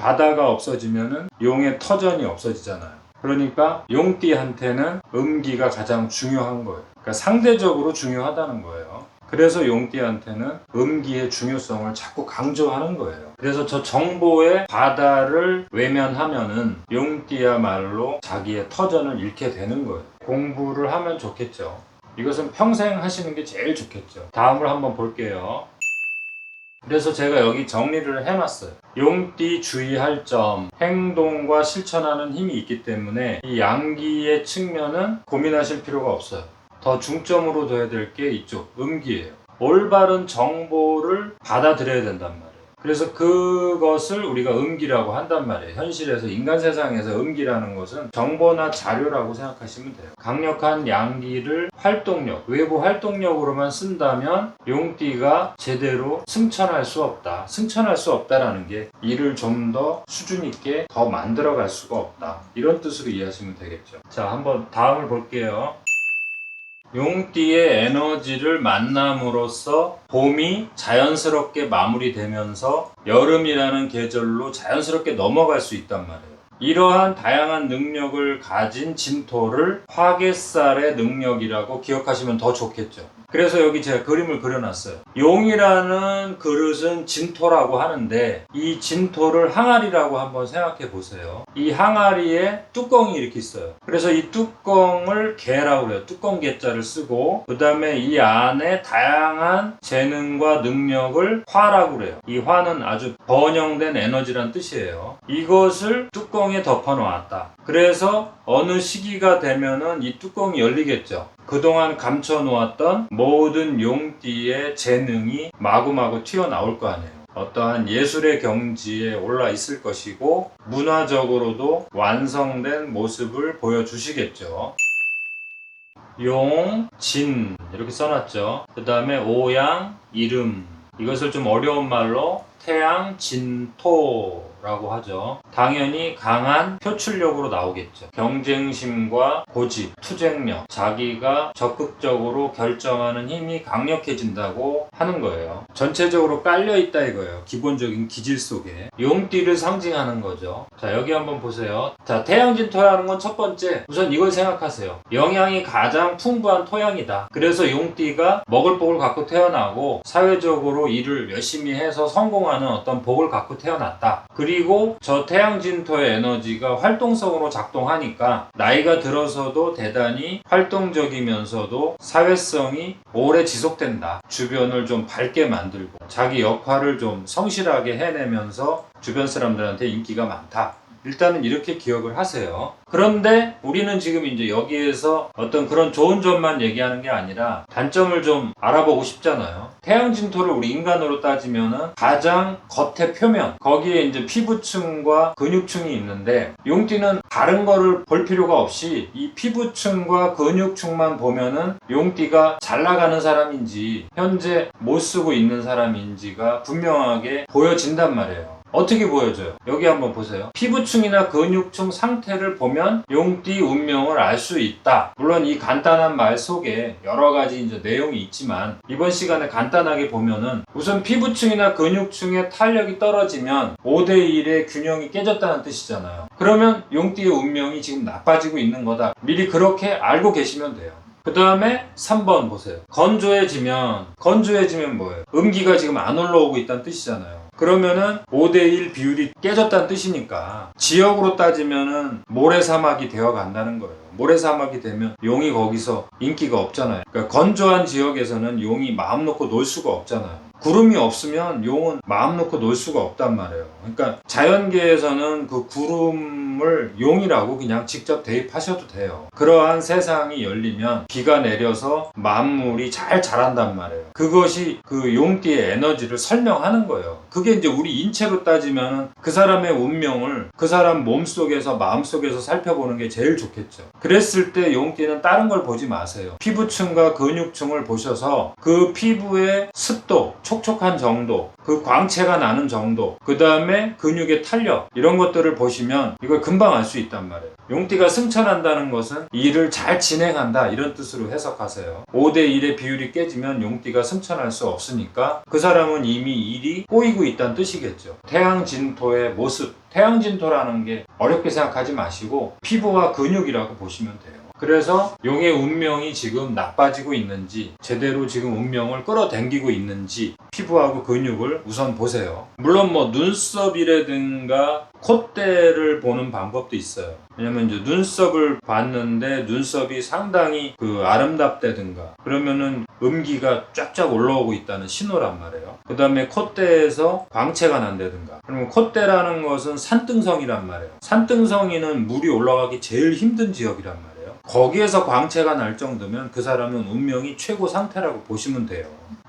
바다가 없어지면은 용의 터전이 없어지잖아요. 그러니까 용띠한테는 음기가 가장 중요한 거예요. 그러니까 상대적으로 중요하다는 거예요. 그래서 용띠한테는 음기의 중요성을 자꾸 강조하는 거예요. 그래서 저 정보의 바다를 외면하면은 용띠야말로 자기의 터전을 잃게 되는 거예요. 공부를 하면 좋겠죠. 이것은 평생 하시는 게 제일 좋겠죠. 다음을 한번 볼게요. 그래서 제가 여기 정리를 해놨어요. 용띠 주의할 점, 행동과 실천하는 힘이 있기 때문에 이 양기의 측면은 고민하실 필요가 없어요. 더 중점으로 둬야 될 게 이쪽 음기예요. 올바른 정보를 받아들여야 된단 말이에요. 그래서 그것을 우리가 음기라고 한단 말이에요. 현실에서 인간 세상에서 음기라는 것은 정보나 자료라고 생각하시면 돼요. 강력한 양기를 활동력, 외부 활동력으로만 쓴다면 용띠가 제대로 승천할 수 없다. 승천할 수 없다라는 게 일을 좀 더 수준 있게 더 만들어갈 수가 없다. 이런 뜻으로 이해하시면 되겠죠. 자, 한번 다음을 볼게요. 용띠의 에너지를 만남으로써 봄이 자연스럽게 마무리되면서 여름이라는 계절로 자연스럽게 넘어갈 수 있단 말이에요. 이러한 다양한 능력을 가진 진토를 화개살의 능력이라고 기억하시면 더 좋겠죠. 그래서 여기 제가 그림을 그려놨어요. 용이라는 그릇은 진토라고 하는데 이 진토를 항아리라고 한번 생각해 보세요. 이 항아리에 뚜껑이 이렇게 있어요. 그래서 이 뚜껑을 개라고 그래요. 뚜껑 개자를 쓰고 그 다음에 이 안에 다양한 재능과 능력을 화라고 그래요. 이 화는 아주 번영된 에너지란 뜻이에요. 이것을 뚜껑에 덮어 놓았다. 그래서 어느 시기가 되면은 이 뚜껑이 열리겠죠. 그동안 감춰놓았던 모든 용띠의 재능이 마구마구 튀어나올 거 아니에요. 어떠한 예술의 경지에 올라 있을 것이고 문화적으로도 완성된 모습을 보여주시겠죠. 용, 진 이렇게 써놨죠. 그 다음에 오양, 이름 이것을 좀 어려운 말로 태양, 진, 토라고 하죠. 당연히 강한 표출력으로 나오겠죠. 경쟁심과 고집, 투쟁력, 자기가 적극적으로 결정하는 힘이 강력해진다고 하는 거예요. 전체적으로 깔려있다 이거예요. 기본적인 기질 속에. 용띠를 상징하는 거죠. 자, 여기 한번 보세요. 자, 태양진 토양하는 건 첫 번째. 우선 이걸 생각하세요. 영양이 가장 풍부한 토양이다. 그래서 용띠가 먹을 복을 갖고 태어나고 사회적으로 일을 열심히 해서 성공하는 어떤 복을 갖고 태어났다. 그리고 저 태양진토의 에너지가 활동성으로 작동하니까 나이가 들어서도 대단히 활동적이면서도 사회성이 오래 지속된다. 주변을 좀 밝게 만들고 자기 역할을 좀 성실하게 해내면서 주변 사람들한테 인기가 많다. 일단은 이렇게 기억을 하세요. 그런데 우리는 지금 이제 여기에서 어떤 그런 좋은 점만 얘기하는 게 아니라 단점을 좀 알아보고 싶잖아요. 태양진토를 우리 인간으로 따지면은 가장 겉의 표면, 거기에 이제 피부층과 근육층이 있는데 용띠는 다른 거를 볼 필요가 없이 이 피부층과 근육층만 보면은 용띠가 잘 나가는 사람인지 현재 못 쓰고 있는 사람인지가 분명하게 보여진단 말이에요. 어떻게 보여져요? 여기 한번 보세요. 피부층이나 근육층 상태를 보면 용띠 운명을 알 수 있다. 물론 이 간단한 말 속에 여러 가지 이제 내용이 있지만 이번 시간에 간단하게 보면은 우선 피부층이나 근육층의 탄력이 떨어지면 5대1의 균형이 깨졌다는 뜻이잖아요. 그러면 용띠의 운명이 지금 나빠지고 있는 거다. 미리 그렇게 알고 계시면 돼요. 그 다음에 3번 보세요. 건조해지면 뭐예요? 음기가 지금 안 올라오고 있다는 뜻이잖아요. 그러면은 5대1 비율이 깨졌다는 뜻이니까 지역으로 따지면은 모래사막이 되어 간다는 거예요. 모래사막이 되면 용이 거기서 인기가 없잖아요. 그러니까 건조한 지역에서는 용이 마음 놓고 놀 수가 없잖아요. 구름이 없으면 용은 마음 놓고 놀 수가 없단 말이에요. 그러니까 자연계에서는 그 구름을 용이라고 그냥 직접 대입하셔도 돼요. 그러한 세상이 열리면 비가 내려서 만물이 잘 자란단 말이에요. 그것이 그 용띠의 에너지를 설명하는 거예요. 그게 이제 우리 인체로 따지면 그 사람의 운명을 그 사람 몸속에서 마음속에서 살펴보는 게 제일 좋겠죠. 그랬을 때 용띠는 다른 걸 보지 마세요. 피부층과 근육층을 보셔서 그 피부의 습도, 촉촉한 정도, 그 광채가 나는 정도, 그 다음에 근육의 탄력, 이런 것들을 보시면 이걸 금방 알 수 있단 말이에요. 용띠가 승천한다는 것은 일을 잘 진행한다, 이런 뜻으로 해석하세요. 5대1의 비율이 깨지면 용띠가 승천할 수 없으니까 그 사람은 이미 일이 꼬이고 있다는 뜻이겠죠. 태양진토의 모습, 태양진토라는 게 어렵게 생각하지 마시고 피부와 근육이라고 보시면 돼요. 그래서 용의 운명이 지금 나빠지고 있는지, 제대로 지금 운명을 끌어당기고 있는지 피부하고 근육을 우선 보세요. 물론 뭐 눈썹이라든가 콧대를 보는 방법도 있어요. 왜냐면 이제 눈썹을 봤는데 눈썹이 상당히 아름답다든가 그러면은 음기가 쫙쫙 올라오고 있다는 신호란 말이에요. 그 다음에 콧대에서 광채가 난다든가, 그러면 콧대라는 것은 산등성이란 말이에요. 산등성이는 물이 올라가기 제일 힘든 지역이란 말이에요. 거기에서 광채가 날 정도면 그 사람은 운명이 최고 상태라고 보시면 돼요.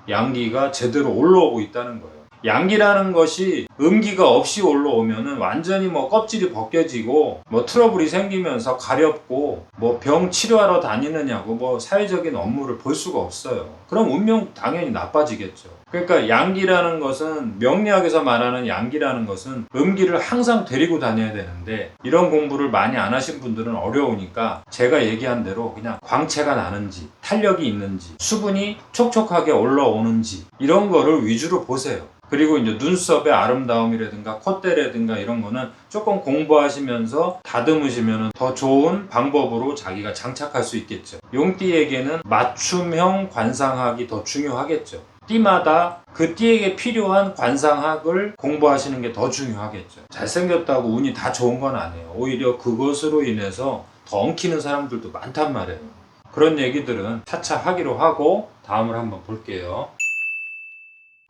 양기가 제대로 올라오고 있다는 거예요. 양기라는 것이 음기가 없이 올라오면은 완전히 뭐 껍질이 벗겨지고 뭐 트러블이 생기면서 가렵고 뭐 병 치료하러 다니느냐고 뭐 사회적인 업무를 볼 수가 없어요. 그럼 운명 당연히 나빠지겠죠. 그러니까 양기라는 것은, 명리학에서 말하는 양기라는 것은 음기를 항상 데리고 다녀야 되는데 이런 공부를 많이 안 하신 분들은 어려우니까 제가 얘기한 대로 그냥 광채가 나는지, 탄력이 있는지, 수분이 촉촉하게 올라오는지 이런 거를 위주로 보세요. 그리고 이제 눈썹의 아름다움이라든가 콧대라든가 이런 거는 조금 공부하시면서 다듬으시면 더 좋은 방법으로 자기가 장착할 수 있겠죠. 용띠에게는 맞춤형 관상학이 더 중요하겠죠. 띠마다 그 띠에게 필요한 관상학을 공부하시는 게 더 중요하겠죠. 잘생겼다고 운이 다 좋은 건 아니에요. 오히려 그것으로 인해서 더 엉키는 사람들도 많단 말이에요. 그런 얘기들은 차차 하기로 하고 다음을 한번 볼게요.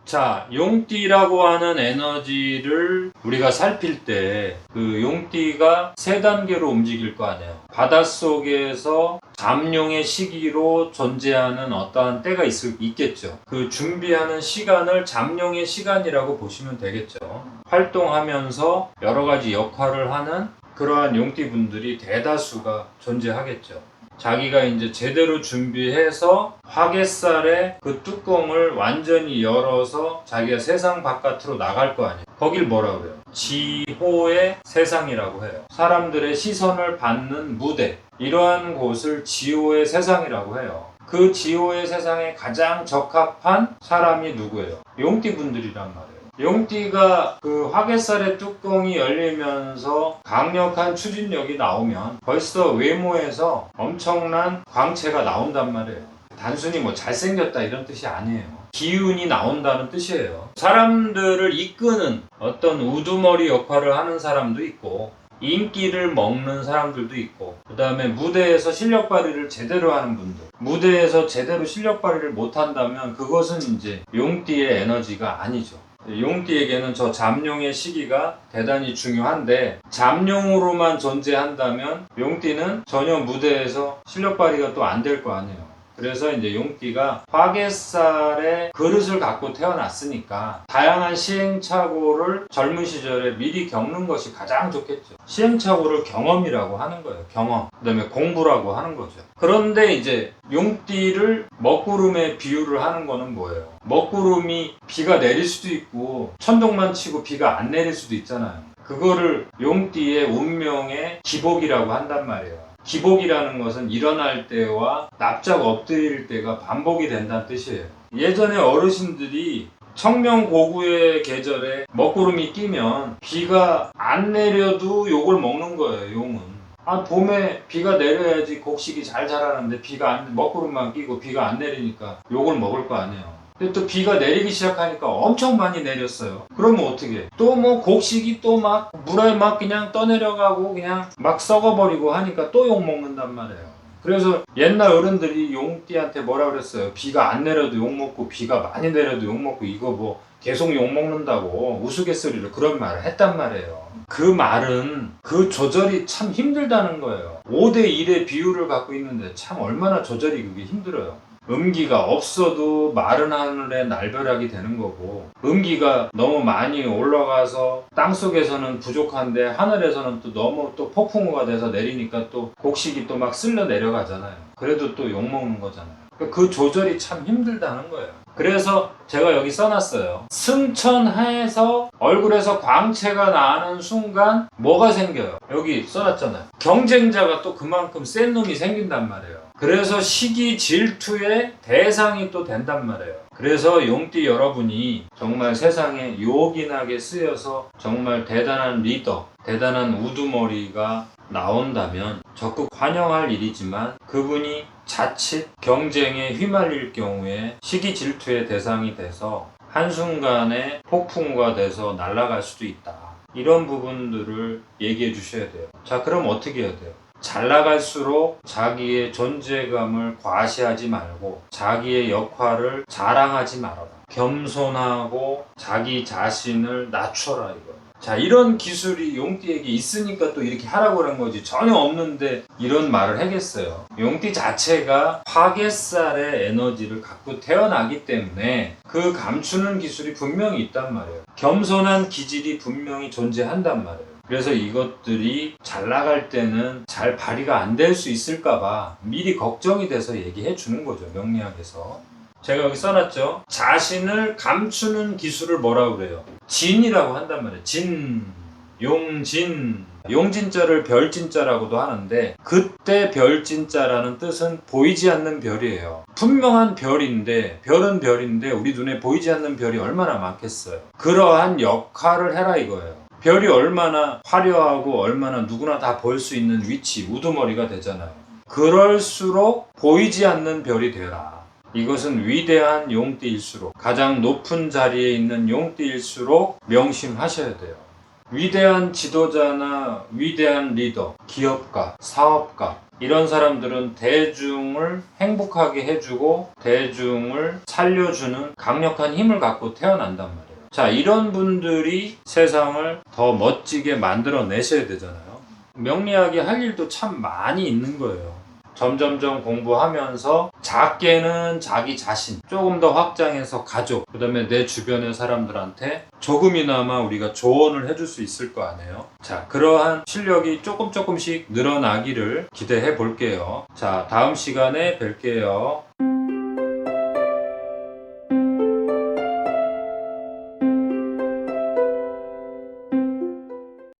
자, 용띠라고 하는 에너지를 우리가 살필 때 그 용띠가 세 단계로 움직일 거 아니에요. 바닷속에서 잠룡의 시기로 존재하는 어떠한 때가 있겠죠. 그 준비하는 시간을 잠룡의 시간이라고 보시면 되겠죠. 활동하면서 여러 가지 역할을 하는 그러한 용띠분들이 대다수가 존재하겠죠. 자기가 이제 제대로 준비해서 화개살의 그 뚜껑을 완전히 열어서 자기가 세상 바깥으로 나갈 거 아니에요. 거길 뭐라고 그래요? 지호의 세상이라고 해요. 사람들의 시선을 받는 무대, 이러한 곳을 지호의 세상이라고 해요. 그 지호의 세상에 가장 적합한 사람이 누구예요? 용띠분들이란 말이에요. 용띠가 그 화개살의 뚜껑이 열리면서 강력한 추진력이 나오면 벌써 외모에서 엄청난 광채가 나온단 말이에요. 단순히 뭐 잘생겼다 이런 뜻이 아니에요. 기운이 나온다는 뜻이에요. 사람들을 이끄는 어떤 우두머리 역할을 하는 사람도 있고, 인기를 먹는 사람들도 있고, 그 다음에 무대에서 실력 발휘를 제대로 하는 분들, 무대에서 제대로 실력 발휘를 못한다면 그것은 이제 용띠의 에너지가 아니죠. 용띠에게는 저 잠룡의 시기가 대단히 중요한데, 잠룡으로만 존재한다면 용띠는 전혀 무대에서 실력 발휘가 또 안 될 거 아니에요. 그래서 이제 용띠가 화개살의 그릇을 갖고 태어났으니까 다양한 시행착오를 젊은 시절에 미리 겪는 것이 가장 좋겠죠. 시행착오를 경험이라고 하는 거예요. 경험. 그 다음에 공부라고 하는 거죠. 그런데 이제 용띠를 먹구름에 비유를 하는 거는 뭐예요? 먹구름이 비가 내릴 수도 있고 천둥만 치고 비가 안 내릴 수도 있잖아요. 그거를 용띠의 운명의 기복이라고 한단 말이에요. 기복이라는 것은 일어날 때와 납작 엎드릴 때가 반복이 된다는 뜻이에요. 예전에 어르신들이 청명고구의 계절에 먹구름이 끼면 비가 안 내려도 욕을 먹는 거예요. 용은. 봄에 비가 내려야지 곡식이 잘 자라는데 먹구름만 끼고 비가 안 내리니까 욕을 먹을 거 아니에요. 근데 또 비가 내리기 시작하니까 엄청 많이 내렸어요. 그러면 어떻게? 또 뭐 곡식이 또 막 물에 막 그냥 떠내려가고 그냥 막 썩어버리고 하니까 또 욕 먹는단 말이에요. 그래서 옛날 어른들이 용띠한테 뭐라 그랬어요? 비가 안 내려도 욕 먹고 비가 많이 내려도 욕 먹고 이거 뭐 계속 욕 먹는다고 우스갯소리로 그런 말을 했단 말이에요. 그 말은 그 조절이 참 힘들다는 거예요. 5대1의 비율을 갖고 있는데 참 얼마나 조절이 그게 힘들어요. 음기가 없어도 마른 하늘에 날벼락이 되는 거고, 음기가 너무 많이 올라가서 땅속에서는 부족한데 하늘에서는 또 너무 또 폭풍우가 돼서 내리니까 또 곡식이 또 막 쓸려 내려가잖아요. 그래도 또 욕먹는 거잖아요. 그 조절이 참 힘들다는 거예요. 그래서 제가 여기 써놨어요. 승천해서 얼굴에서 광채가 나는 순간 뭐가 생겨요? 여기 써놨잖아요. 경쟁자가 또 그만큼 센 놈이 생긴단 말이에요. 그래서 시기 질투의 대상이 또 된단 말이에요. 그래서 용띠 여러분이 정말 세상에 요긴하게 쓰여서 정말 대단한 리더, 대단한 우두머리가 나온다면 적극 환영할 일이지만 그분이 자칫 경쟁에 휘말릴 경우에 시기 질투의 대상이 돼서 한순간에 폭풍과 돼서 날아갈 수도 있다. 이런 부분들을 얘기해 주셔야 돼요. 자, 그럼 어떻게 해야 돼요? 잘 나갈수록 자기의 존재감을 과시하지 말고 자기의 역할을 자랑하지 말아라. 겸손하고 자기 자신을 낮춰라 이거. 자, 이런 기술이 용띠에게 있으니까 또 이렇게 하라고 그런 거지. 전혀 없는데 이런 말을 하겠어요. 용띠 자체가 화개살의 에너지를 갖고 태어나기 때문에 그 감추는 기술이 분명히 있단 말이에요. 겸손한 기질이 분명히 존재한단 말이에요. 그래서 이것들이 잘 나갈 때는 잘 발휘가 안 될 수 있을까봐 미리 걱정이 돼서 얘기해 주는 거죠. 명리학에서. 제가 여기 써놨죠. 자신을 감추는 기술을 뭐라고 그래요? 진이라고 한단 말이에요. 진, 용진. 용진자를 별진자라고도 하는데 그때 별진자라는 뜻은 보이지 않는 별이에요. 분명한 별인데 별은 별인데 우리 눈에 보이지 않는 별이 얼마나 많겠어요. 그러한 역할을 해라 이거예요. 별이 얼마나 화려하고 얼마나 누구나 다 볼 수 있는 위치, 우두머리가 되잖아요. 그럴수록 보이지 않는 별이 되라. 이것은 위대한 용띠일수록 가장 높은 자리에 있는 용띠일수록 명심하셔야 돼요. 위대한 지도자나 위대한 리더, 기업가, 사업가 이런 사람들은 대중을 행복하게 해주고 대중을 살려주는 강력한 힘을 갖고 태어난단 말이에요. 자, 이런 분들이 세상을 더 멋지게 만들어내셔야 되잖아요. 명리학이 할 일도 참 많이 있는 거예요. 점점점 공부하면서 작게는 자기 자신 조금 더 확장해서 가족, 그 다음에 내 주변의 사람들한테 조금이나마 우리가 조언을 해줄 수 있을 거 아니에요. 자, 그러한 실력이 조금씩 늘어나기를 기대해 볼게요. 자, 다음 시간에 뵐게요.